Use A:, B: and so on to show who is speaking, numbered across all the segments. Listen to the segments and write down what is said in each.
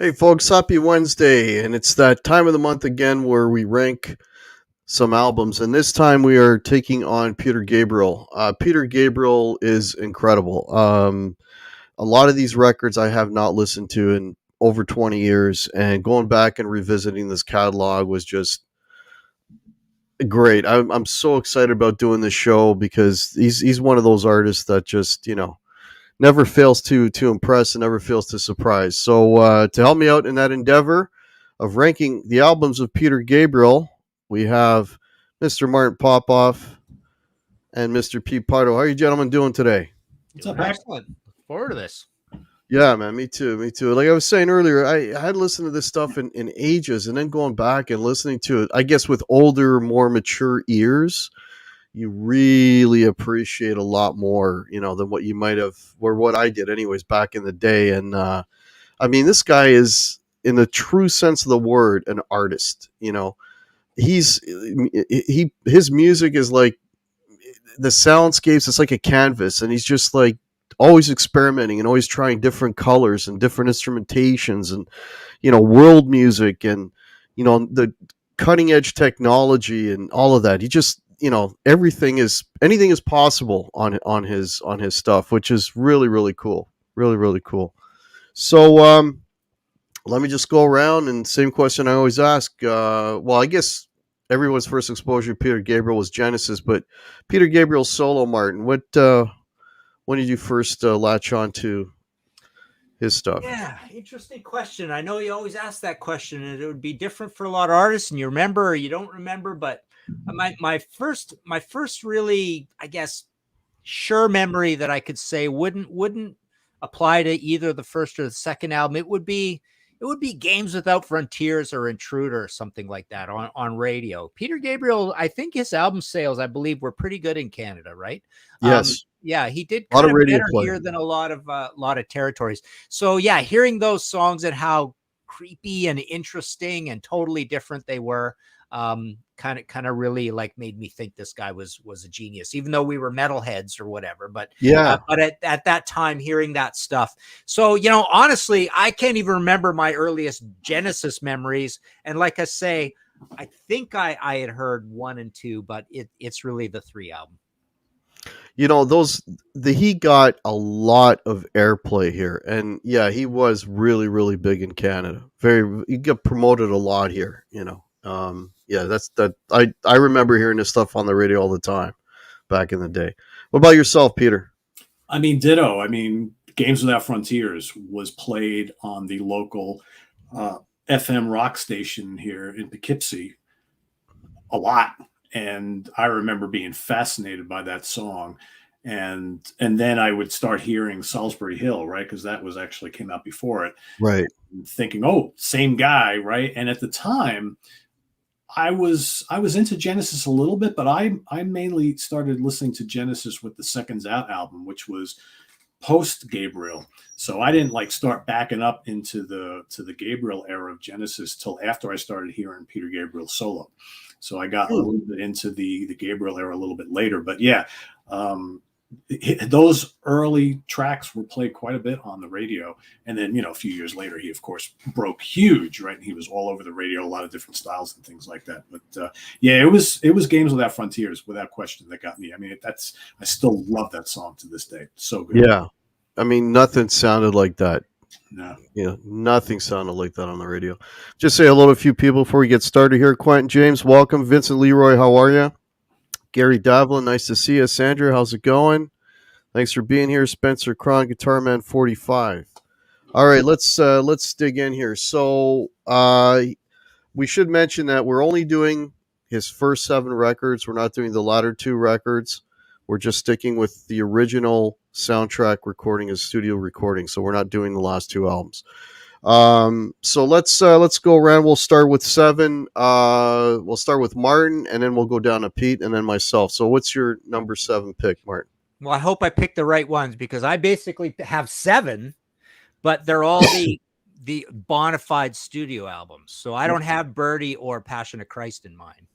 A: Hey, folks, happy Wednesday. And it's that time of the month again where we rank some albums. And this time we are taking on Peter Gabriel. Peter Gabriel is incredible. A lot of these records I have not listened to in over 20 years. And going back and revisiting this catalog was just great. I'm so excited about doing this show because he's one of those artists that just, never fails to impress and never fails to surprise. So to help me out in that endeavor of ranking the albums of Peter Gabriel, we have Mr. Martin Popoff and Mr. Pete Pardo. How are you gentlemen doing today?
B: What's up,
C: Excellent. Look forward to this.
A: Yeah, man, me too, me too. Like I was saying earlier, I had listened to this stuff in ages, and then going back and listening to it, I guess with older, more mature ears, you really appreciate a lot more, than what you might have, or what I did, anyways, back in the day. And I mean, this guy is, in the true sense of the word, an artist. He's his music is like the soundscapes. It's like a canvas, and he's just like always experimenting and always trying different colors and different instrumentations and world music and the cutting edge technology and all of that. He just anything is possible on his stuff, which is really really cool, really really cool. So let me just go around and same question I always ask. Well, I guess everyone's first exposure to Peter Gabriel was Genesis, but Peter Gabriel solo, Martin, what when did you first latch on to his stuff?
C: Yeah, interesting question. I know you always ask that question, and it would be different for a lot of artists, and you remember or you don't remember. But my first really, I guess, sure memory that I could say wouldn't apply to either the first or the second album. It would be Games Without Frontiers or Intruder or something like that on radio. Peter Gabriel, I think his album sales, I believe, were pretty good in Canada, right?
A: Yes,
C: Yeah, he did
A: a lot
C: kind
A: of
C: of
A: radio
C: better
A: play.
C: here than a lot of territories. So yeah, hearing those songs and how creepy and interesting and totally different they were, kind of really like made me think this guy was a genius, even though we were metalheads or whatever. But
A: Yeah,
C: at that time, hearing that stuff, so honestly, I can't even remember my earliest Genesis memories. And like I say, I think I had heard one and two, but it's really the three album.
A: those he got a lot of airplay here, and yeah, he was really really big in Canada. He got promoted a lot here. Yeah, that's that. I remember hearing this stuff on the radio all the time back in the day. What about yourself, Peter?
B: I mean, ditto. I mean, Games Without Frontiers was played on the local FM rock station here in Poughkeepsie a lot, and I remember being fascinated by that song. And then I would start hearing Salisbury Hill, right? Because that was actually came out before it.
A: Right.
B: And thinking, oh, same guy, right? And at the time, I was into Genesis a little bit, but I mainly started listening to Genesis with the Seconds Out album, which was post Gabriel. So I didn't like start backing up into the Gabriel era of Genesis till after I started hearing Peter Gabriel solo. So I got a little bit into the Gabriel era a little bit later. But yeah, um, those early tracks were played quite a bit on the radio. And then, a few years later, he, of course, broke huge, right? And he was all over the radio, a lot of different styles and things like that. But yeah, it was Games Without Frontiers, without question, that got me. I mean, I still love that song to this day. So good.
A: Yeah, I mean, nothing sounded like that.
B: No.
A: Nothing sounded like that on the radio. Just say hello to a few people before we get started here. Quentin James, welcome. Vincent Leroy, how are you? Gary Davlin, nice to see you. Sandra, how's it going? Thanks for being here. Spencer Cron, Guitar Man 45. All right, let's dig in here. So we should mention that we're only doing his first 7 records. We're not doing the latter 2 records. We're just sticking with the original soundtrack recording as studio recording. So we're not doing the last 2 albums. So let's go around. We'll start with 7. We'll start with Martin, and then we'll go down to Pete, and then myself. So what's your number 7 pick, Martin?
C: Well, I hope I picked the right ones because I basically have 7, but they're all the bona fide studio albums. So I don't have Birdie or Passion of Christ in mind.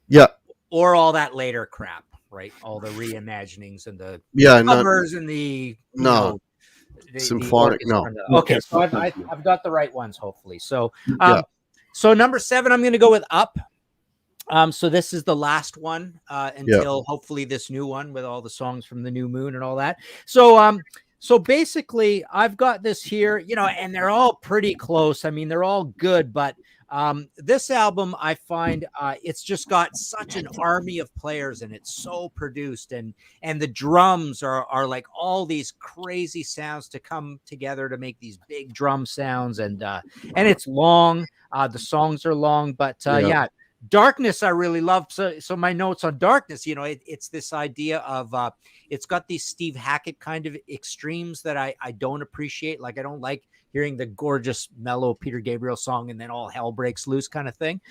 A: Yeah.
C: Or all that later crap, right? All the reimaginings and the
A: Yeah,
C: covers and the the
A: Symphonic,
C: orchestra.
A: no.
C: Okay, so
B: Okay.
C: I've got the right ones, hopefully. So
A: Yeah.
C: so number 7, I'm going to go with Up. So this is the last one until hopefully this new one with all the songs from the new moon and all that. So basically I've got this here, and they're all pretty close. I mean, they're all good, but this album, I find it's just got such an army of players, and it's so produced, and the drums are like all these crazy sounds to come together to make these big drum sounds, and it's long. The songs are long, but yeah. Darkness I really love. So my notes on Darkness, it's this idea of it's got these Steve Hackett kind of extremes that I don't appreciate. Like, I don't like hearing the gorgeous mellow Peter Gabriel song and then all hell breaks loose kind of thing.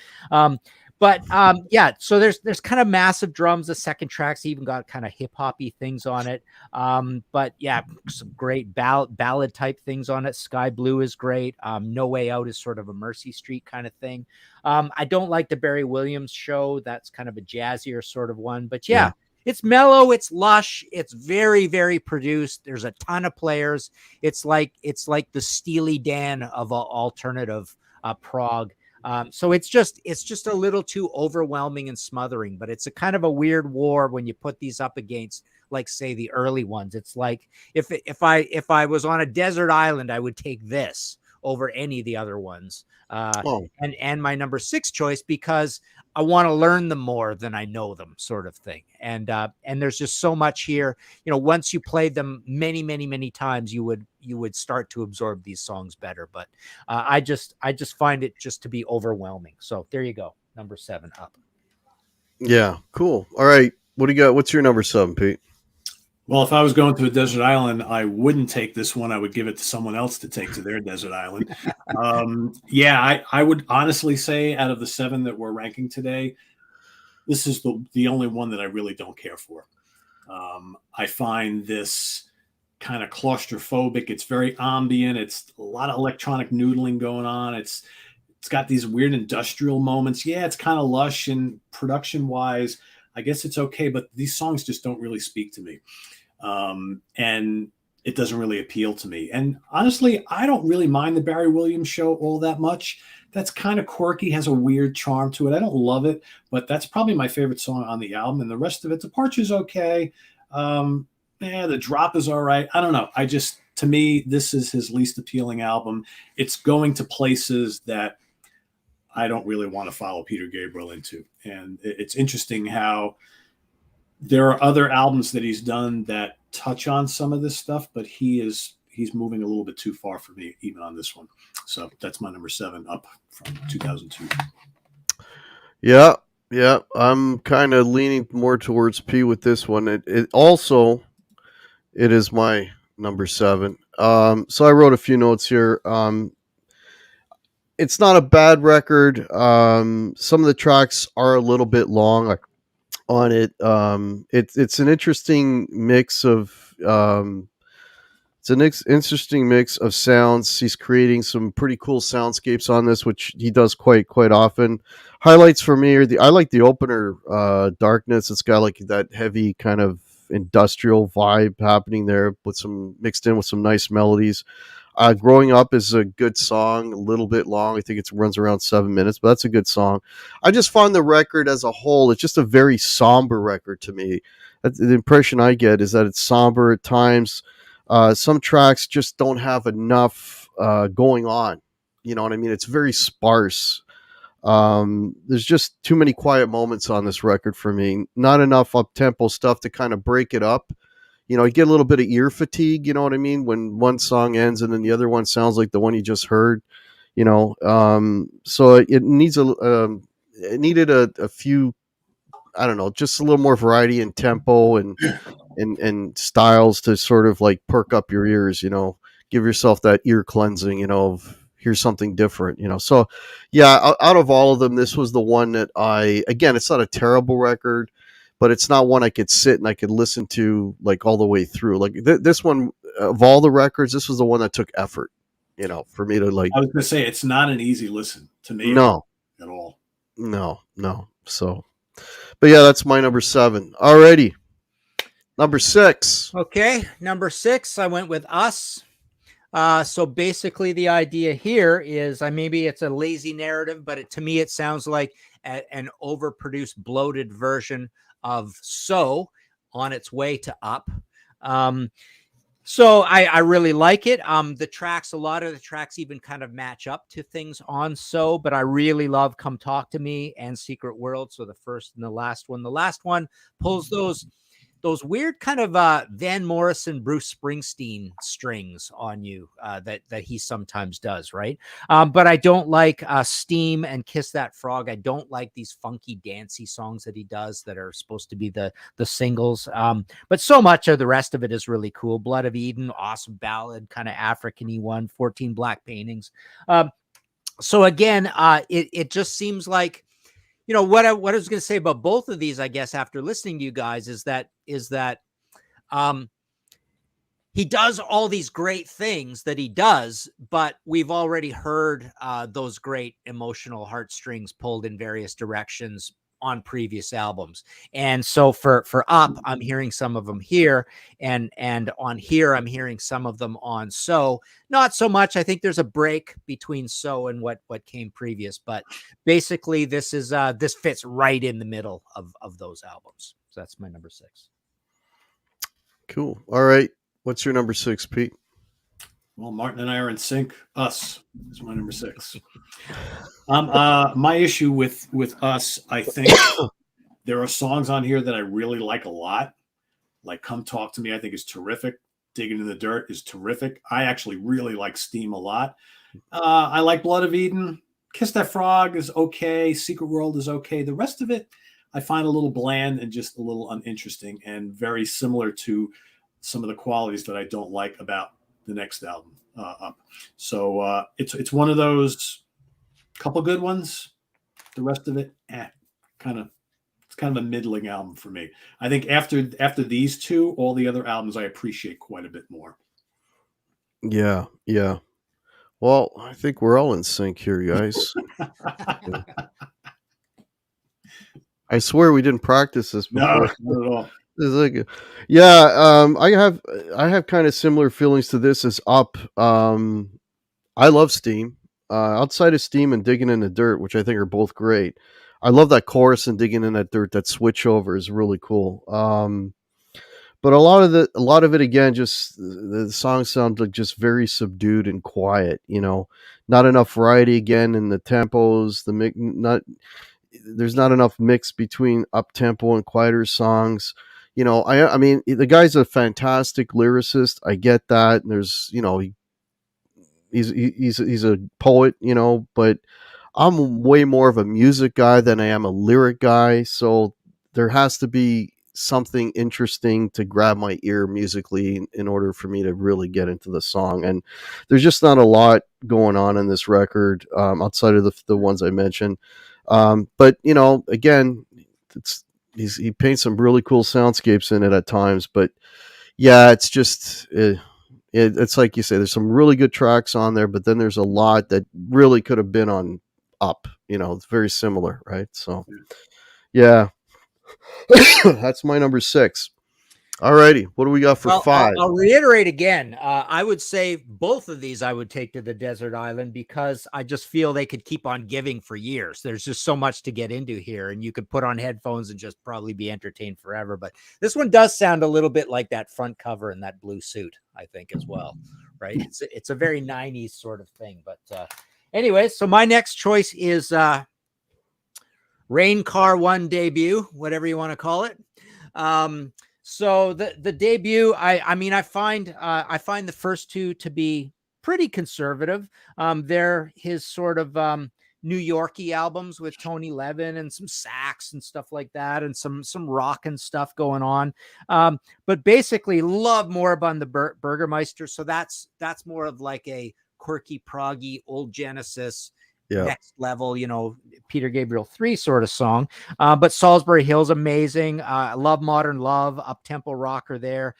C: But yeah, so there's kind of massive drums. The second track's even got kind of hip hoppy things on it. But yeah, some great ballad type things on it. Sky Blue is great. No Way Out is sort of a Mercy Street kind of thing. I don't like the Barry Williams Show. That's kind of a jazzier sort of one. But yeah. It's mellow, it's lush, it's very, very produced. There's a ton of players. It's like the Steely Dan of alternative prog. So it's just a little too overwhelming and smothering, but it's a kind of a weird war when you put these up against, like, say, the early ones. It's like if I was on a desert island, I would take this over any of the other ones. And my number 6 choice, because I want to learn them more than I know them, sort of thing. And there's just so much here. Once you play them many, many, many times, you would start to absorb these songs better. But I just find it just to be overwhelming. So there you go, number 7, Up.
A: Yeah, cool. All right, what do you got? What's your number 7, Pete?
B: Well, if I was going to a desert island, I wouldn't take this one. I would give it to someone else to take to their desert island. Yeah, I would honestly say, out of the 7 that we're ranking today, this is the only one that I really don't care for. I find this kind of claustrophobic. It's very ambient. It's a lot of electronic noodling going on. It's got these weird industrial moments. Yeah, it's kind of lush, and production-wise, I guess it's okay, but these songs just don't really speak to me. And it doesn't really appeal to me. And honestly, I don't really mind the Barry Williams Show all that much. That's kind of quirky, has a weird charm to it. I don't love it, but that's probably my favorite song on the album. And the rest of it, Departure's okay. The Drop is all right. I don't know. To me, this is his least appealing album. It's going to places that I don't really want to follow Peter Gabriel into. And it's interesting how there are other albums that he's done that touch on some of this stuff, but he's moving a little bit too far for me, even on this one. So that's my number 7, Up, from 2002.
A: Yeah. I'm kind of leaning more towards P with this one. It is my number 7. So I wrote a few notes here. It's not a bad record. Some of the tracks are a little bit long on it. It's an interesting mix of interesting mix of sounds. He's creating some pretty cool soundscapes on this, which he does quite often. Highlights for me I like the opener, Darkness. It's got like that heavy kind of industrial vibe happening there, mixed in with some nice melodies. Growing Up is a good song, a little bit long. I think it runs around 7 minutes, but that's a good song. I just find the record as a whole, it's just a very somber record to me. The impression I get is that it's somber at times. Some tracks just don't have enough going on. You know what I mean? It's very sparse. There's just too many quiet moments on this record for me. Not enough up-tempo stuff to kind of break it up. You get a little bit of ear fatigue, you know what I mean? When one song ends and then the other one sounds like the one you just heard, so it needed a few, I don't know, just a little more variety in tempo and styles to sort of like perk up your ears, give yourself that ear cleansing, of here's something different, So yeah, out of all of them, this was the one that again, it's not a terrible record, but it's not one I could sit and I could listen to like all the way through. Like this one, of all the records, this was the one that took effort, for me to like.
B: I was going to say, it's not an easy listen to me.
A: No,
B: at all.
A: No. So, but yeah, that's my number 7. Alrighty. Number 6.
C: Okay. Number 6, I went with Us. So basically, the idea here is maybe it's a lazy narrative, but to me, it sounds like an overproduced, bloated version of So on its way to Up. So I really like it. The tracks, a lot of the tracks even kind of match up to things on So, but I really love Come Talk to Me and Secret World. So the first and the last one. The last one pulls those weird kind of Van Morrison, Bruce Springsteen strings on you that he sometimes does, right? But I don't like Steam and Kiss That Frog. I don't like these funky dancey songs that he does that are supposed to be the singles. But so much of the rest of it is really cool. Blood of Eden, awesome ballad, kind of African-y one, 14 Black Paintings. So again, it just seems like, what I was going to say about both of these, I guess, after listening to you guys is that he does all these great things that he does, but we've already heard those great emotional heartstrings pulled in various directions on previous albums. And so for Up, I'm hearing some of them here, and on Here, I'm hearing some of them on So. Not so much. I think there's a break between So and what came previous, but basically this fits right in the middle of those albums. So that's my number 6.
A: Cool. All right. What's your number 6, Pete?
B: Well, Martin and I are in sync. Us is my number 6. My issue with Us, I think there are songs on here that I really like a lot. Like Come Talk to Me, I think is terrific. Digging in the Dirt is terrific. I actually really like Steam a lot. I like Blood of Eden. Kiss That Frog is okay. Secret World is okay. The rest of it, I find a little bland and just a little uninteresting, and very similar to some of the qualities that I don't like about the next album, Up. So it's one of those couple good ones. The rest of it, it's kind of a middling album for me. I think after these two, all the other albums I appreciate quite a bit more.
A: Yeah. Well, I think we're all in sync here, guys. Yeah. I swear we didn't practice this before.
B: No, not at all.
A: It's like, yeah, I have kind of similar feelings to this as Up. I love Steam. Outside of Steam and Digging in the Dirt, which I think are both great, I love that chorus and Digging in that Dirt. That switch over is really cool. But a lot of it again, just the songs sound like just very subdued and quiet. Not enough variety again in the tempos. There's not enough mix between up tempo and quieter songs. I mean, the guy's a fantastic lyricist. I get that. And there's, he's a poet, but I'm way more of a music guy than I am a lyric guy. So there has to be something interesting to grab my ear musically in order for me to really get into the song. And there's just not a lot going on in this record outside of the ones I mentioned. But again, he paints some really cool soundscapes in it at times. But yeah, it's just it's like you say, there's some really good tracks on there, but then there's a lot that really could have been on Up. It's very similar, right? So yeah, that's my number 6. All righty, what do we got for 5?
C: I'll reiterate again. I would say both of these I would take to the desert island because I just feel they could keep on giving for years. There's just so much to get into here, and you could put on headphones and just probably be entertained forever. But this one does sound a little bit like that front cover and that blue suit, I think, as well, right? It's a very 90s sort of thing. But anyway, so my next choice is Rain Car 1 debut, whatever you want to call it. So the debut, I find the first two to be pretty conservative. They're his sort of New Yorkie albums with Tony Levin and some sax and stuff like that, and some rock and stuff going on. But basically, love Moribund the Burgermeister. So that's more of like a quirky, proggy, old Genesis.
A: Yeah.
C: Next level, Peter Gabriel 3 sort of song. But Salisbury Hill's amazing. I love Modern Love, up-tempo rocker there.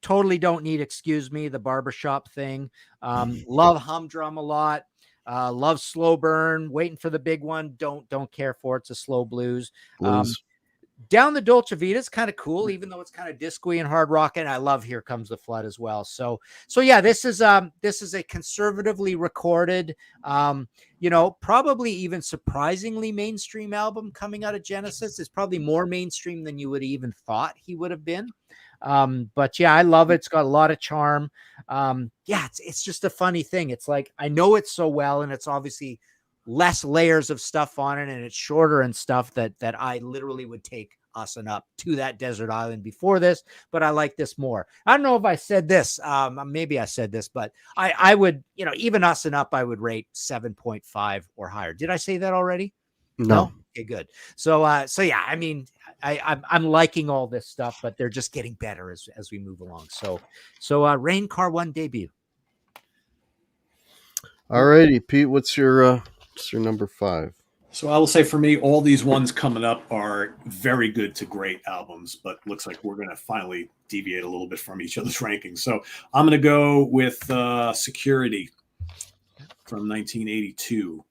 C: Totally don't need Excuse Me, the barbershop thing. Love Humdrum a lot. Love Slow Burn, Waiting for the Big One. Don't care for it. It's a slow blues.
A: Blues.
C: Down the Dolce Vita is kind of cool, even though it's kind of disco-y and hard rock. And I love Here Comes the Flood as well. So yeah, this is a conservatively recorded, probably even surprisingly mainstream album coming out of Genesis. It's probably more mainstream than you would have even thought he would have been. But yeah, I love it. It's got a lot of charm. Yeah, it's just a funny thing. It's like, I know it so well, and it's obviously less layers of stuff on it, and it's shorter and stuff that I literally would take Us and Up to that desert island before this, but I like this more. I don't know if I said this, maybe I said this, but I would, even Us and Up, I would rate 7.5 or higher. Did I say that already?
A: No.
C: Okay, good. So yeah, I mean, I'm liking all this stuff, but they're just getting better as we move along. So Rain Car 1 debut.
A: All righty, Pete, what's your number 5?
B: So I will say for me, all these ones coming up are very good to great albums, but looks like we're going to finally deviate a little bit from each other's rankings. So I'm going to go with Security from 1982,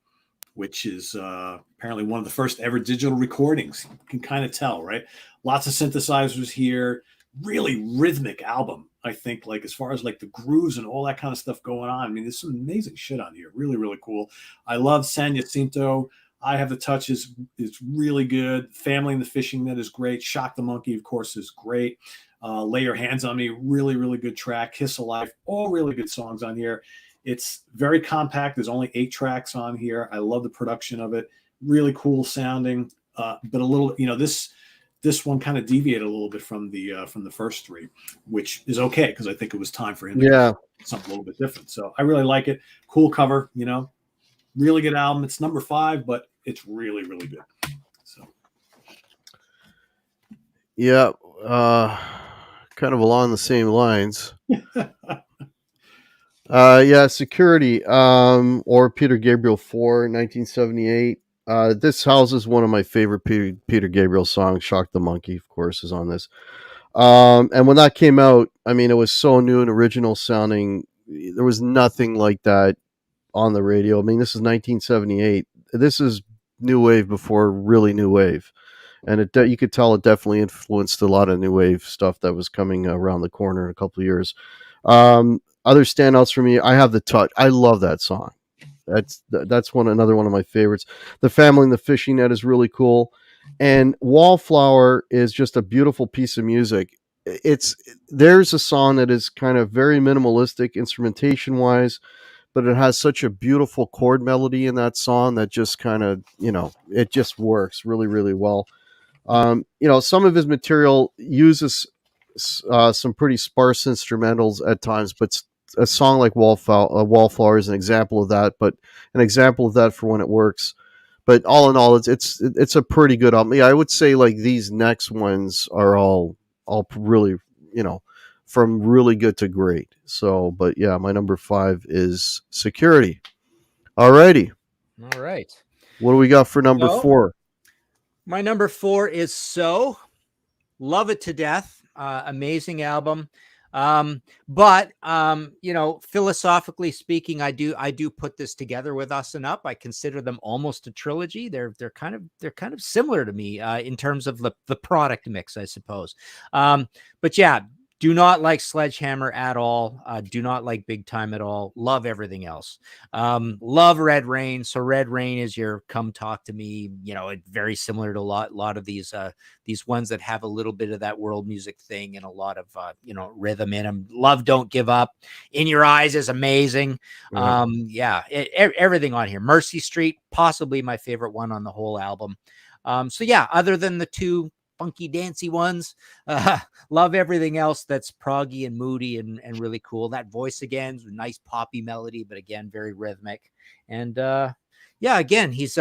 B: which is apparently one of the first ever digital recordings. You can kind of tell, right? Lots of synthesizers here, really rhythmic album. I think, like, as far as like the grooves and all that kind of stuff going on. I mean, there's some amazing shit on here. Really, really cool. I love San Jacinto. I Have the Touch is really good. Family and the Fishing Net is great. Shock the Monkey, of course, is great. Lay Your Hands on Me, really, really good track. Kiss Alive, all really good songs on here. It's very compact. There's only 8 tracks on here. I love the production of it. Really cool sounding, but a little, this one kind of deviated a little bit from the first 3, which is okay because I think it was time for him to do something a little bit different. So I really like it. Cool cover, really good album. It's number 5, but it's really, really good. So
A: yeah, kind of along the same lines. Security, or Peter Gabriel 4, 1978. This houses one of my favorite Peter Gabriel songs. Shock the Monkey, of course, is on this. And when that came out, I mean, it was so new and original sounding. There was nothing like that on the radio. I mean, this is 1978. This is new wave before really new wave. And you could tell it definitely influenced a lot of new wave stuff that was coming around the corner in a couple of years. Other standouts for me, I Have the Touch. I love that song. That's another one of my favorites. The Family and the Fishing Net is really cool, and Wallflower is just a beautiful piece of music. There's a song that is kind of very minimalistic instrumentation wise, but it has such a beautiful chord melody in that song that just kind of it just works really, really well. Some of his material uses some pretty sparse instrumentals at times, but a song like Wallflower is an example of that, but an example of that for when it works. But all in all, it's a pretty good album. Yeah, I would say like these next ones are all really, from really good to great. So, but yeah, my number 5 is Security. Alrighty.
C: All right.
A: What do we got for number 4?
C: My number 4 is So. Love it to death. Amazing album. But philosophically speaking, I do put this together with Us and Up. I consider them almost a trilogy. They're kind of similar to me in terms of the product mix, I suppose. But yeah, do not like Sledgehammer at all. Do not like Big Time at all. Love everything else. Love Red Rain. So Red Rain is your Come Talk to Me. Very similar to a lot of these ones that have a little bit of that world music thing and a lot of rhythm in them. Love Don't Give Up. In Your Eyes is amazing. Everything on here. Mercy Street, possibly my favorite one on the whole album. So yeah, other than the 2 funky dancy ones, love everything else that's proggy and moody and really cool. That voice again, nice poppy melody, but again very rhythmic. And again, he's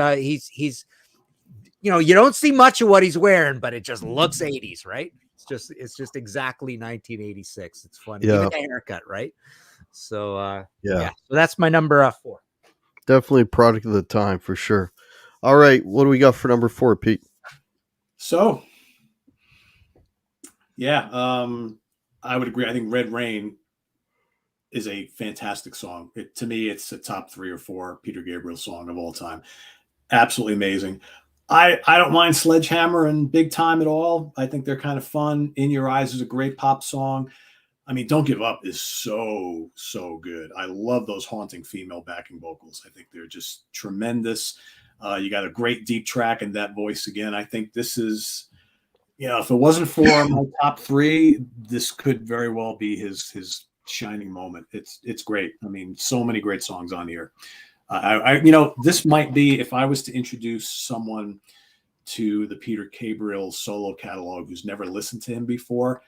C: you don't see much of what he's wearing, but it just looks 80s, right? It's just exactly 1986. It's funny. Even the haircut, right? So so that's my number 4.
A: Definitely a product of the time for sure. All right, what do we got for number 4, Pete?
B: So I would agree. I think Red Rain is a fantastic song. To me, it's a top 3 or 4 Peter Gabriel song of all time. Absolutely amazing. I don't mind Sledgehammer and Big Time at all. I think they're kind of fun. In Your Eyes is a great pop song. I mean, Don't Give Up is so good. I love those haunting female backing vocals. I think they're just tremendous. You got a great deep track and that voice again. I think this is, if it wasn't for my top three, this could very well be his shining moment. It's great. I mean, so many great songs on here. This might be, if I was to introduce someone to the Peter Gabriel solo catalog who's never listened to him before,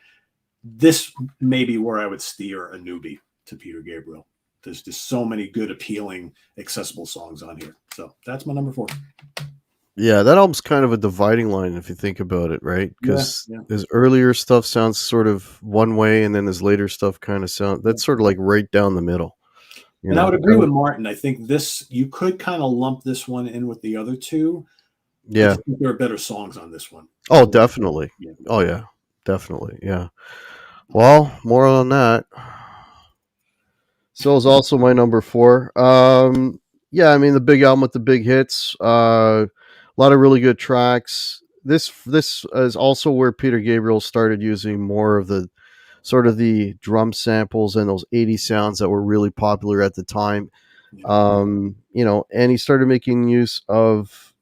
B: this may be where I would steer a newbie to Peter Gabriel. There's just so many good, appealing, accessible songs on here. So that's my number 4.
A: Yeah, that album's kind of a dividing line if you think about it, right? Because
B: Yeah.
A: his earlier stuff sounds sort of one way, and then his later stuff kind of that's sort of like right down the middle.
B: I would agree with Martin. I think this, you could kind of lump this one in with the other two.
A: Yeah.
B: I think there are better songs on this one.
A: Oh, definitely.
B: Yeah.
A: Oh, yeah. Definitely. Yeah. Well, more on that. So is also my number 4. Yeah, I mean the big album with the big hits. A lot of really good tracks. This is also where Peter Gabriel started using more of the sort of the drum samples and those 80s sounds that were really popular at the time. And he started making use of,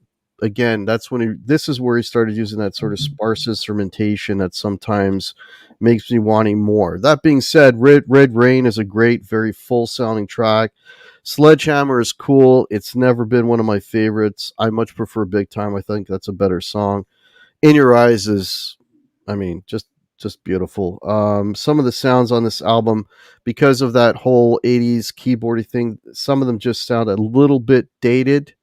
A: again, this is where he started using that sort of sparse instrumentation that sometimes makes me wanting more. That being said, Red Rain is a great, very full sounding track. Sledgehammer is cool. It's never been one of my favorites. I much prefer Big Time. I think that's a better song. In Your Eyes is, I mean, just beautiful. Some of the sounds on this album, because of that whole 80s keyboardy thing, some of them just sound a little bit dated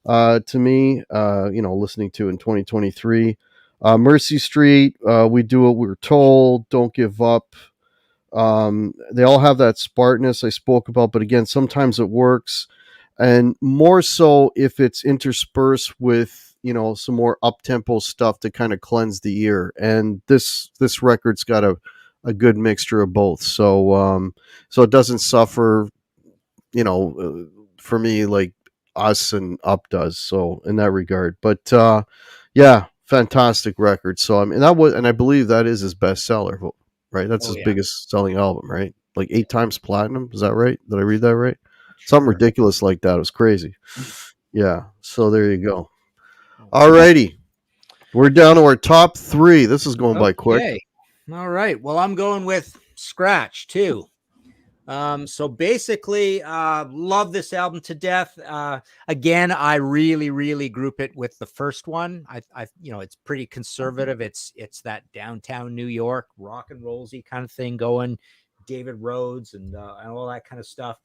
A: to me, listening to in 2023. Mercy Street, We Do What We Were Told, Don't Give Up. They all have that spartaness I spoke about, but again, sometimes it works. And more so if it's interspersed with, some more up-tempo stuff to kind of cleanse the ear. And this record's got a good mixture of both. So it doesn't suffer, for me, like Us and Up does. So in that regard, but yeah, fantastic record. So I mean, and I believe that is his best seller, right? That's his biggest selling album, right? Like 8 times platinum. Is that right? Did I read that right? Sure. Something ridiculous like that. It was crazy. Yeah. So there you go. All righty. We're down to our top 3. This is going by quick.
C: All right. Well, I'm going with Scratch too. So basically, love this album to death. Again, I really group it with the first one. I it's pretty conservative. It's that downtown New York rock and rollsy kind of thing going, David Rhodes and all that kind of stuff.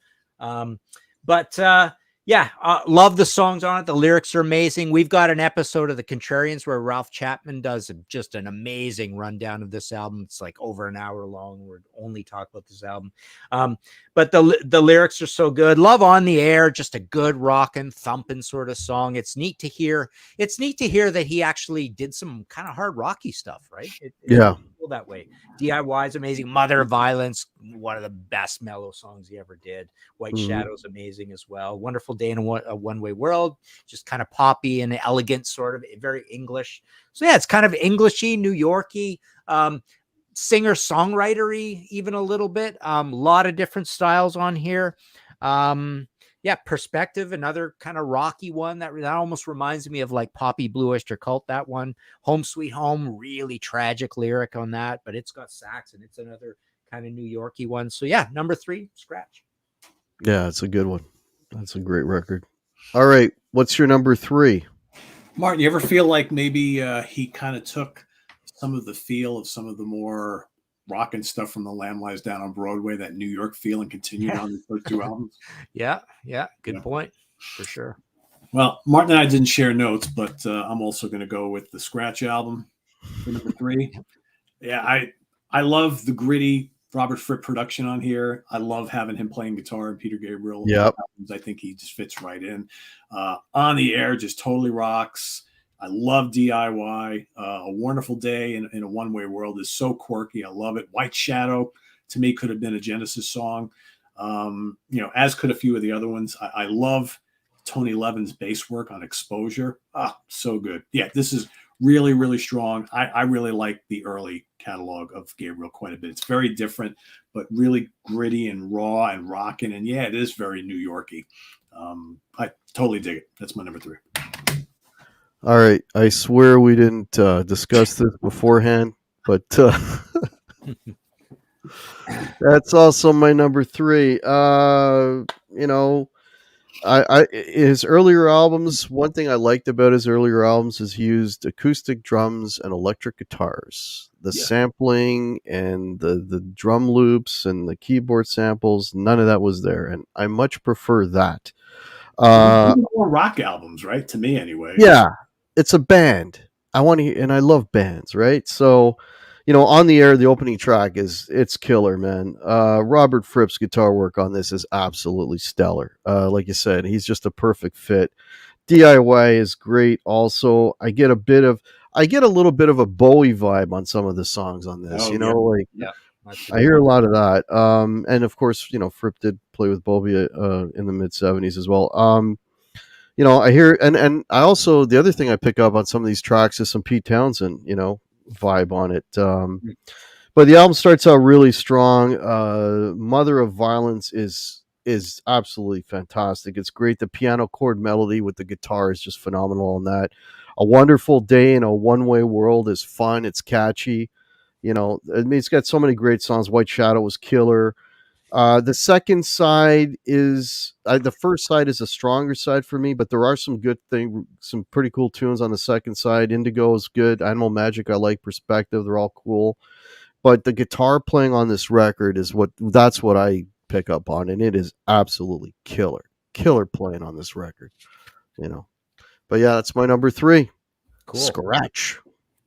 C: Love the songs on it. The lyrics are amazing. We've got an episode of The Contrarians where Ralph Chapman does just an amazing rundown of this album. It's like over an hour long. We're only talk about this album. But the lyrics are so good. Love on the Air, just a good rockin', thumping sort of song. It's neat to hear. It's neat to hear that he actually did some kind of hard rocky stuff, right?
A: Yeah.
C: That way. DIY is amazing. Mother of Violence, one of the best mellow songs he ever did. White Shadow's amazing as well. Wonderful Day in a One-Way World, just kind of poppy and elegant, sort of very English. So yeah, it's kind of Englishy, New Yorky, singer-songwritery, even a little bit. A lot of different styles on here. Perspective, another kind of rocky one that almost reminds me of like Poppy Blue Oyster Cult, that one. Home Sweet Home, really tragic lyric on that, but it's got sax and it's another kind of New Yorky one. So yeah, number 3, Scratch.
A: Yeah, it's a good one. That's a great record. All right, what's your number 3?
B: Martin, you ever feel like maybe he kind of took some of the feel of some of the more rockin' stuff from the Lamb Lies Down on Broadway, that New York feel, and continued on the first 2 albums?
C: Yeah. Good point, for sure.
B: Well, Martin and I didn't share notes, but I'm also going to go with the Scratch album for number 3. Yeah, I love the gritty Robert Fripp production on here. I love having him playing guitar and Peter Gabriel.
A: Yep.
B: I think he just fits right in. On the Air just totally rocks. I love DIY. A Wonderful Day in a One-Way World is so quirky. I love it. White Shadow, to me, could have been a Genesis song, as could a few of the other ones. I love Tony Levin's bass work on Exposure. Ah, so good. Yeah, this is really, really strong. I really like the early catalog of Gabriel quite a bit. It's very different, but really gritty and raw and rocking. And yeah, it is very New Yorky. I totally dig it. That's my number 3.
A: All right. I swear we didn't discuss this beforehand, but that's also my number 3. You know, his earlier albums, one thing I liked about his earlier albums is he used acoustic drums and electric guitars. The sampling and the drum loops and the keyboard samples, none of that was there, and I much prefer that.
B: More rock albums, right? To me, anyway.
A: Yeah, it's a band. I want to, and I love bands, right? So, On the Air, the opening track it's killer, man. Robert Fripp's guitar work on this is absolutely stellar. Like you said, he's just a perfect fit. DIY is great. Also, I get a little bit of a Bowie vibe on some of the songs on this. I hear a lot of that. And of course, Fripp did play with Bowie in the mid '70s as well. I hear, and I also, the other thing I pick up on some of these tracks is some Pete Townsend, vibe on it. But the album starts out really strong. Mother of Violence is absolutely fantastic. It's great. The piano chord melody with the guitar is just phenomenal on that. A Wonderful Day in a One-Way World is fun. It's catchy. It's got so many great songs. White Shadow was killer. The second side is the first side is a stronger side for me, but there are some pretty cool tunes on the second side. Indigo is good. Animal Magic, I like. Perspective, they're all cool. But the guitar playing on this record that's what I pick up on, and it is absolutely killer playing on this record. But yeah, that's my number 3.
C: Cool.
A: Scratch.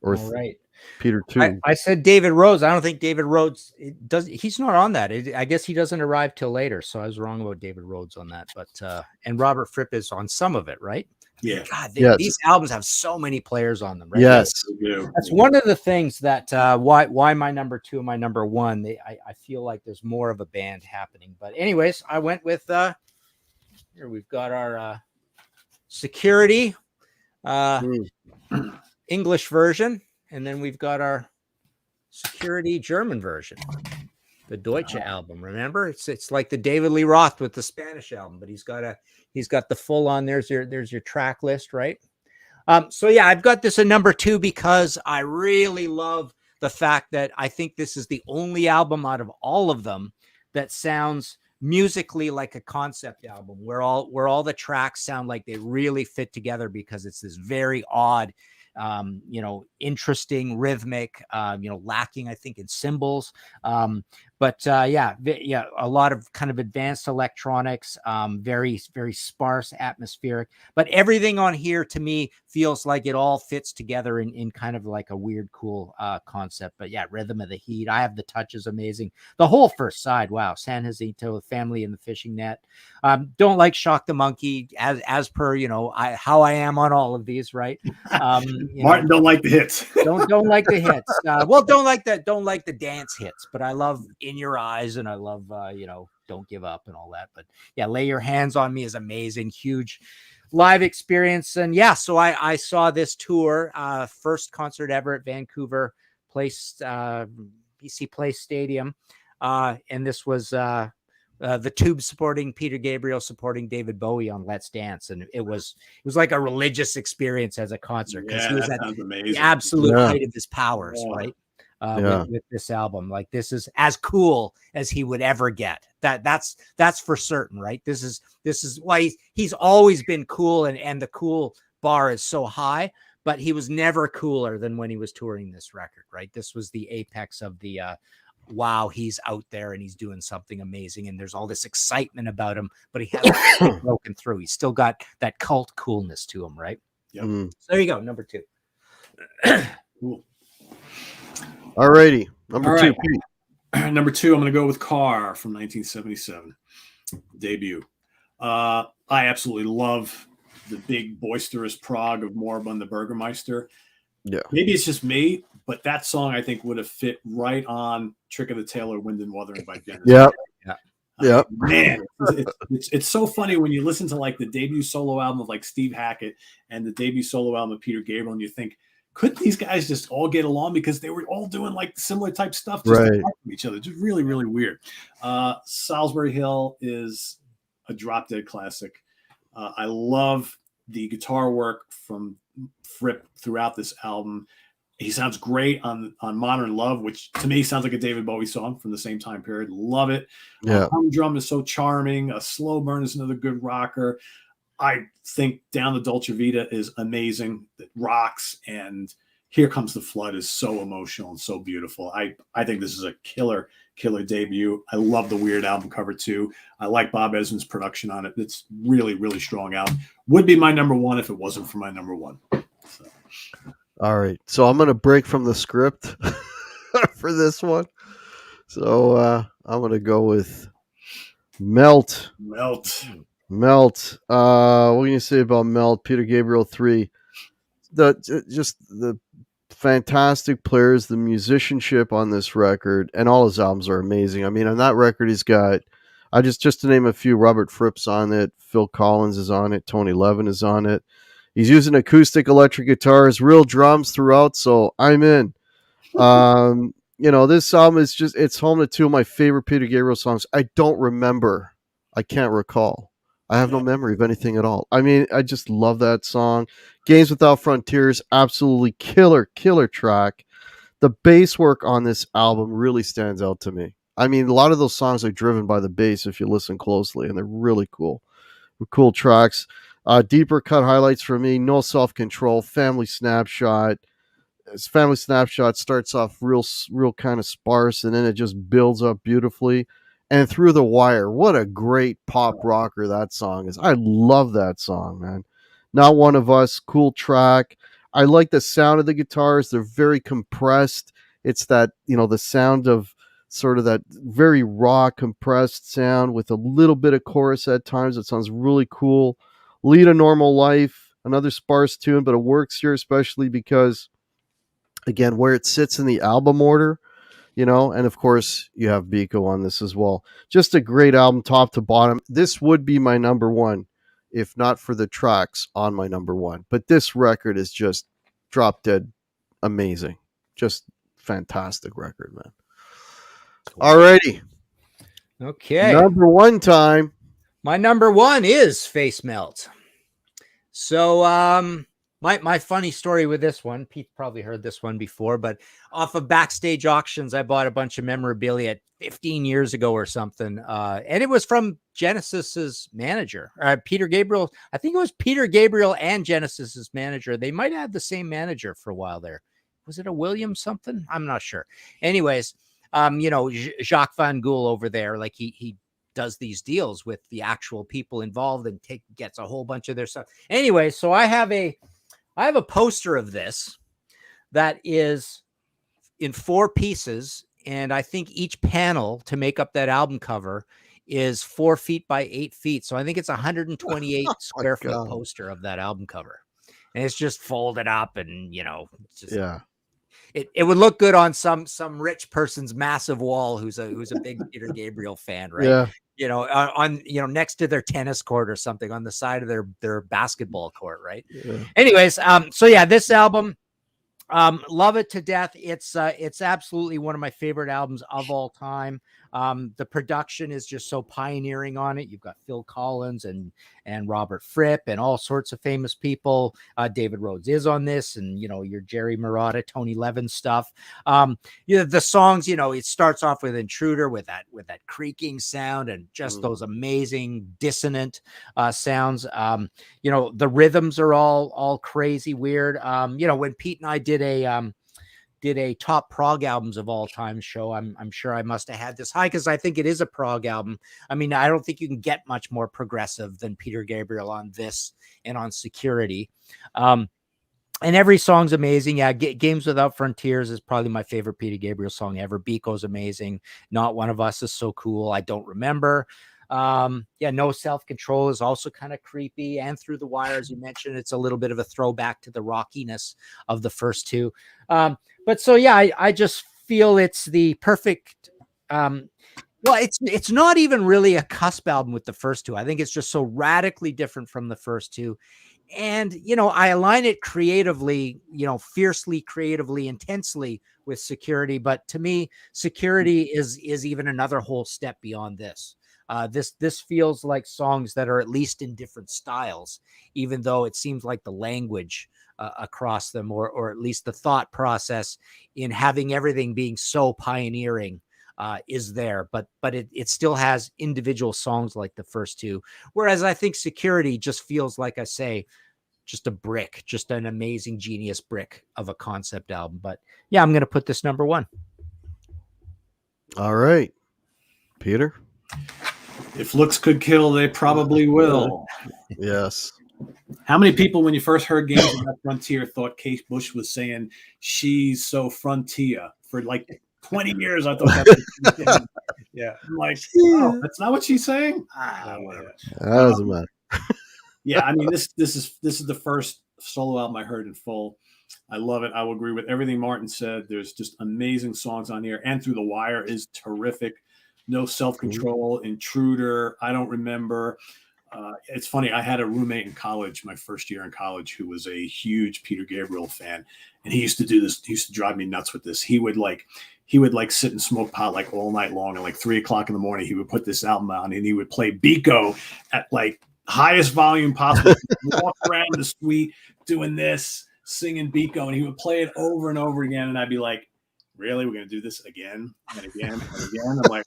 A: Or
C: all right.
A: Peter 2.
C: I said David Rhodes. I don't think David Rhodes he's not on that. I guess he doesn't arrive till later. So I was wrong about David Rhodes on that. But and Robert Fripp is on some of it, right?
B: Yeah.
C: God, these albums have so many players on them, right?
A: Yes.
C: That's one of the things that why my number 2 and my number 1. I feel like there's more of a band happening. But anyways, I went with here we've got our Security English version. And then we've got our Security German version, the Deutsche album. Remember, it's like the David Lee Roth with the Spanish album, but he's got the full on. There's your track list, right? So yeah, I've got this at number 2 because I really love the fact that I think this is the only album out of all of them that sounds musically like a concept album, where all the tracks sound like they really fit together because it's this very odd, interesting, rhythmic, lacking, I think, in cymbals. But a lot of kind of advanced electronics, very, very sparse, atmospheric. But everything on here to me feels like it all fits together in kind of like a weird, cool concept. But yeah, Rhythm of the Heat. I Have the Touch is amazing. The whole first side, wow. San Jacinto, Family in the Fishing Net. Don't like Shock the Monkey, as per how I am on all of these, right?
B: Martin don't like the hits.
C: don't like the hits. Well, don't like the dance hits, but I love In Your Eyes, and I love Don't Give Up and all that. But yeah, Lay Your Hands on Me is amazing, huge live experience. And yeah, so I saw this tour, first concert ever at Vancouver Place, BC Place Stadium, and this was the Tubes supporting Peter Gabriel, supporting David Bowie on Let's Dance, and it was like a religious experience as a concert, because he was at the absolute height of his powers, right? With this album, like, this is as cool as he would ever get. That's for certain, right? This is why he's always been cool, and the cool bar is so high, but he was never cooler than when he was touring this record, right? This was the apex of the wow, he's out there and he's doing something amazing, and there's all this excitement about him, but he hasn't broken through. He's still got that cult coolness to him, right?
B: Yep.
C: So there you go, number 2.
B: Cool.
A: All righty, number 2, Pete.
B: Number 2, I'm going to go with Car from 1977, debut. I absolutely love the big boisterous prog of Moribund the Burgermeister.
A: Yeah,
B: maybe it's just me, but that song I think would have fit right on Trick of the Tailor, Wind and Wuthering by Genesis.
A: Yeah. Yeah.
B: Man, it's so funny when you listen to like the debut solo album of like Steve Hackett and the debut solo album of Peter Gabriel, and you think, couldn't these guys just all get along because they were all doing like similar type stuff, just
A: Right.
B: apart from each other? Just really, really weird. Salisbury Hill is a drop dead classic. I love the guitar work from Fripp throughout this album. He sounds great on Modern Love, which to me sounds like a David Bowie song from the same time period. Love it.
A: Yeah.
B: Hum Drum is so charming. A Slow Burn is another good rocker. I think Down the Dolce Vita is amazing. It rocks. And Here Comes the Flood is so emotional and so beautiful. I think this is a killer debut. I love the Weird album cover too. I like Bob Ezrin's production on it. It's really, really strong album. Would be my number one if it wasn't for my number one. So.
A: All right. So I'm going to break from the script for this one. So I'm going to go with Melt.
B: Melt.
A: What can you say about Melt? Peter Gabriel 3. Just the fantastic players, the musicianship on this record, and all his albums are amazing. I mean, on that record, he's got, just to name a few, Robert Fripp's on it, Phil Collins is on it, Tony Levin is on it. He's using acoustic electric guitars, real drums throughout, so I'm in. This album is it's home to two of my favorite Peter Gabriel songs. I can't recall. I have no memory of anything at all. I mean, I just love that song. Games Without Frontiers, absolutely killer track. The bass work on this album really stands out to me. I mean, a lot of those songs are driven by the bass if you listen closely, and they're really cool. Cool tracks. Deeper cut highlights for me: No Self-Control, Family Snapshot. Family Snapshot starts off real kind of sparse, and then it just builds up beautifully. And Through the Wire, what a great pop rocker that song is. I love that song, man. Not One of Us, cool track. I like the sound of the guitars. They're very compressed. It's that, the sound of sort of that very raw, compressed sound with a little bit of chorus at times. It sounds really cool. Lead a Normal Life, another sparse tune, but it works here especially because, again, where it sits in the album order, and of course you have Biko on this as well. Just a great album, top to bottom. This would be my number one if not for the tracks on my number one. But this record is just drop dead amazing. Just fantastic record, man. Alrighty.
C: Okay.
A: Number one time.
C: My number one is Face Melt. So my funny story with this one, Pete probably heard this one before, but off of Backstage Auctions, I bought a bunch of memorabilia 15 years ago or something. And it was from Genesis's manager, Peter Gabriel. I think it was Peter Gabriel and Genesis's manager. They might have had the same manager for a while there. Was it a William something? I'm not sure. Anyways, Jacques Van Gool over there, like he does these deals with the actual people involved and gets a whole bunch of their stuff. Anyway, so I have a poster of this that is in 4 pieces, and I think each panel to make up that album cover is 4 feet by 8 feet. So I think it's 128 square foot poster of that album cover, and it's just folded up, and it's just,
A: yeah.
C: It would look good on some rich person's massive wall who's a big Peter Gabriel fan, right?
A: Yeah.
C: On next to their tennis court or something, on the side of their basketball court, right?
A: Yeah.
C: Anyways, so yeah, this album, love it to death. It's absolutely one of my favorite albums of all time. The production is just so pioneering on it. You've got Phil Collins and Robert Fripp and all sorts of famous people. David Rhodes is on this, and your Jerry Marotta, Tony Levin stuff. The songs, it starts off with Intruder with that creaking sound and just those amazing dissonant sounds. The rhythms are all crazy weird. When Pete and I did a top prog albums of all time show, I'm sure I must have had this high because I think it is a prog album. I mean, I don't think you can get much more progressive than Peter Gabriel on this and on Security. And every song's amazing. Yeah, Games Without Frontiers is probably my favorite Peter Gabriel song ever. Biko's amazing. Not One of Us is so cool. I Don't Remember. No Self-Control is also kind of creepy, and Through the Wire, as you mentioned, it's a little bit of a throwback to the rockiness of the first two. But so yeah, I just feel it's the perfect Well, it's not even really a cusp album with the first two. I think it's just so radically different from the first two. And, I align it creatively, fiercely, creatively, intensely with Security. But to me, Security is even another whole step beyond this. This feels like songs that are at least in different styles, even though it seems like the language across them, or at least the thought process in having everything being so pioneering is there, but it still has individual songs like the first two. Whereas I think Security just feels like, I say, just a brick, just an amazing genius brick of a concept album. But yeah, I'm going to put this number one.
A: All right, Peter.
B: If looks could kill, they probably will.
A: Yes.
B: How many people, when you first heard Games of That Frontier, thought Kate Bush was saying she's so frontier for like 20 years? I thought that's what yeah. I'm like, oh, that's not what she's saying. Whatever.
A: That doesn't matter.
B: Yeah, I mean, this is the first solo album I heard in full. I love it. I will agree with everything Martin said. There's just amazing songs on here, and Through the Wire is terrific. No Self-Control, Intruder, I Don't Remember. It's funny. I had a roommate in college, my first year in college, who was a huge Peter Gabriel fan, and he used to do this. He used to drive me nuts with this. He would sit and smoke pot like all night long, and like 3:00 in the morning, he would put this album on, and he would play Biko at like highest volume possible. Walk around the suite doing this, singing Biko, and he would play it over and over again, and I'd be like, "Really, we're gonna do this again and again and again?" I'm like,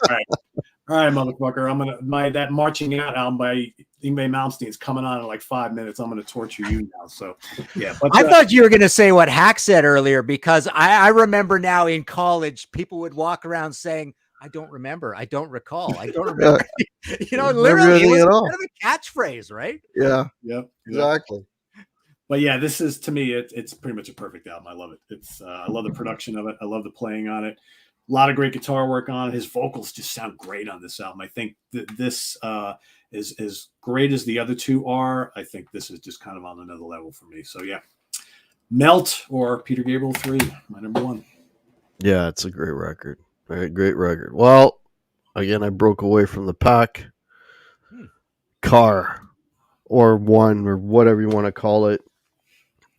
B: all right, motherfucker. That Marching Out album by Yngwie Malmsteen is coming on in like 5 minutes. I'm gonna torture you now. So, yeah. But
C: I thought you were gonna say what Hack said earlier, because I remember now in college, people would walk around saying, "I don't remember. I don't recall. I don't remember." Literally, it was kind of a catchphrase, right?
A: Yeah.
B: Yep.
A: Exactly.
B: But yeah, this is, to me, it's pretty much a perfect album. I love it. It's I love the production of it. I love the playing on it. A lot of great guitar work on it. His vocals just sound great on this album. I think that this is as great as the other two are. I think this is just kind of on another level for me. So yeah, Melt or Peter Gabriel 3, my number one.
A: Yeah, it's a great record. Great record. Well, again, I broke away from the pack. Car, or One, or whatever you want to call it.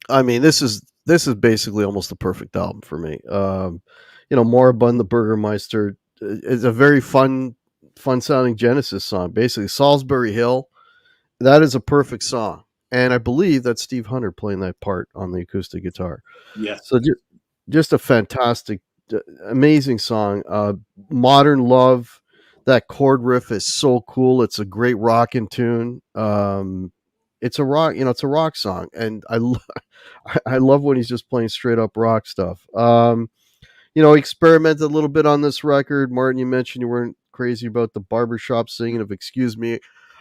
A: I mean, this is basically almost a perfect album for me. Moribund the Burgermeister is a very fun sounding Genesis song. Basically, Salisbury Hill, that is a perfect song, and I believe that's Steve Hunter playing that part on the acoustic guitar.
B: Yes.
A: So just a fantastic, amazing song. Modern Love, that chord riff is so cool. It's a great rockin' tune. It's a rock song, and I love when he's just playing straight up rock stuff. Experimented a little bit on this record. Martin, you mentioned you weren't crazy about the barbershop singing of Excuse Me.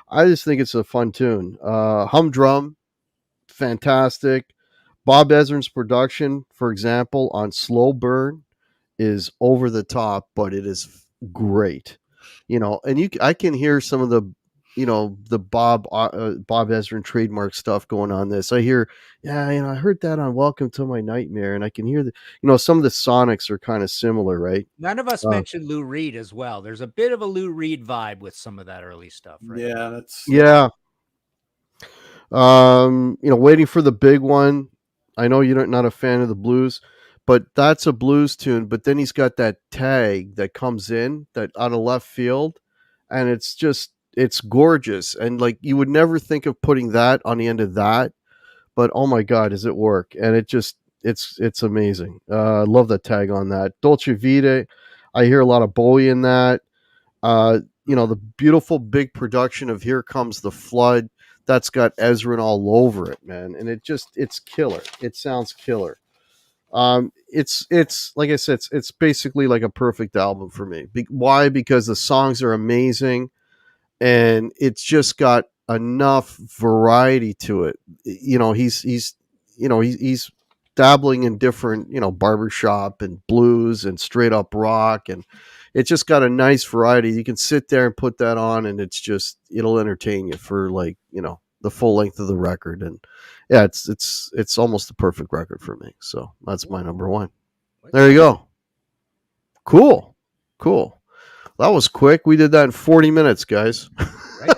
A: I just think it's a fun tune. Humdrum, fantastic. Bob Ezrin's production, for example, on Slow Burn is over the top, but it is great. And I can hear some of the Bob Ezrin trademark stuff going on this. I hear, I heard that on Welcome to My Nightmare, and I can hear some of the sonics are kind of similar, right?
C: None of us mentioned Lou Reed as well. There's a bit of a Lou Reed vibe with some of that early stuff, right?
A: Yeah. Waiting for the Big One. I know you're not a fan of the blues, but that's a blues tune. But then he's got that tag that comes in that out of left field, and it's gorgeous. And like, you would never think of putting that on the end of that, but oh my God, does it work? And it's amazing. I love that tag on that. Dolce Vita. I hear a lot of Bowie in that. The beautiful big production of Here Comes the Flood. That's got Ezrin all over it, man. And it's killer. It sounds killer. It's like I said, it's basically like a perfect album for me. Why? Because the songs are amazing, and it's just got enough variety to it. He's dabbling in different, barbershop and blues and straight up rock, and it's just got a nice variety. You can sit there and put that on, and it'll entertain you for the full length of the record. And yeah, it's almost the perfect record for me. So that's my number one. There you go. Cool. That was quick. We did that in 40 minutes, guys.
C: Right?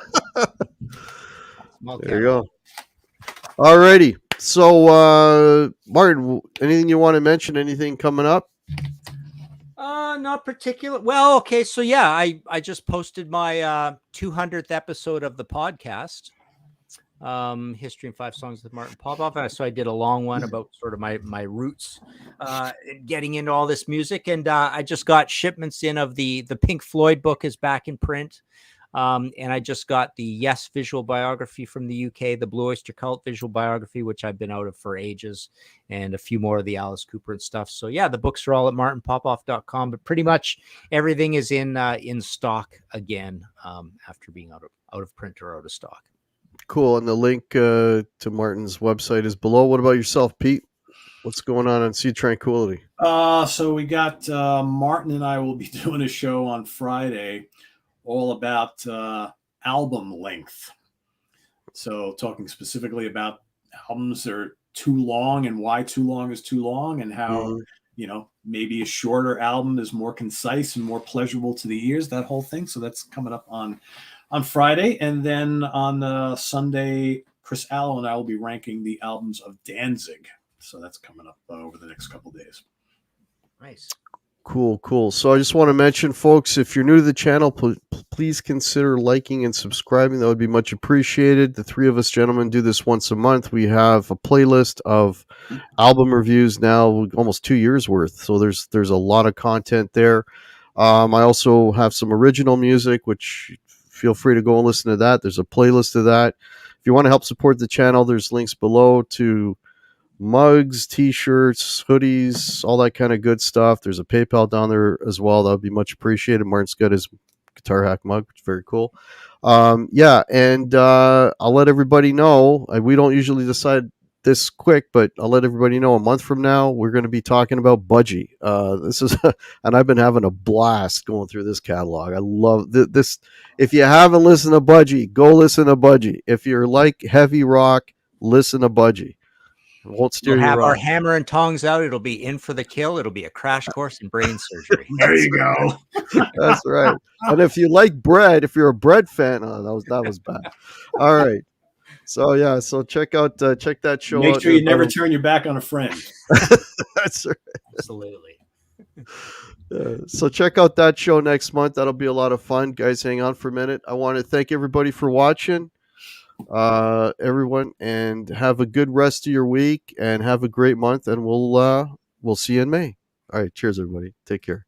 C: Small
A: There you
C: catalog.
A: go. Alrighty. So, Martin, anything you want to mention? Anything coming up?
C: Not particular. Well, okay. So yeah, I just posted my 200th episode of the podcast, History in 5 Songs with Martin Popoff. So I did a long one about sort of my roots, getting into all this music, and I just got shipments in of the Pink Floyd book is back in print. And I just got the Yes visual biography from the UK, the Blue Oyster Cult visual biography, which I've been out of for ages, and a few more of the Alice Cooper and stuff. So yeah, the books are all at martinpopoff.com, but pretty much everything is in stock again, after being out of print or out of stock.
A: Cool. And the link to Martin's website is below. What about yourself, Pete? What's going on Sea Tranquility?
B: So we got Martin and I will be doing a show on Friday all about album length. So talking specifically about albums that are too long and why too long is too long, and how, maybe a shorter album is more concise and more pleasurable to the ears, that whole thing. So that's coming up on Friday. And then on Sunday, Chris Allo and I will be ranking the albums of Danzig. So that's coming up over the next couple of days.
C: Nice.
A: Cool. So I just want to mention, folks, if you're new to the channel, please consider liking and subscribing. That would be much appreciated. The three of us gentlemen do this once a month. We have a playlist of album reviews now, almost 2 years worth. So there's a lot of content there. I also have some original music, which feel free to go and listen to that. There's a playlist of that. If you want to help support the channel, there's links below to mugs, t-shirts, hoodies, all that kind of good stuff. There's a PayPal down there as well. That would be much appreciated. Martin's got his Guitar Hack mug, which is very cool. And I'll let everybody know. We don't usually decide this quick, but I'll let everybody know a month from now we're going to be talking about Budgie. This is and I've been having a blast going through this catalog. I love this. If you haven't listened to Budgie, go listen to Budgie. If you're like heavy rock, listen to Budgie. It won't steer
C: We'll
A: you
C: have
A: wrong.
C: our hammer and tongs out. It'll be In for the Kill. It'll be a crash course in brain surgery.
B: There you go.
A: That's right. And if you like bread, if you're a bread fan, that was bad. All right. So yeah, so check that show out.
B: Make sure you never turn your back on a friend.
A: That's right.
C: Absolutely.
A: So check out that show next month. That'll be a lot of fun. Guys, hang on for a minute. I want to thank everybody for watching. Everyone, and have a good rest of your week and have a great month, and we'll see you in May. All right, cheers everybody, take care.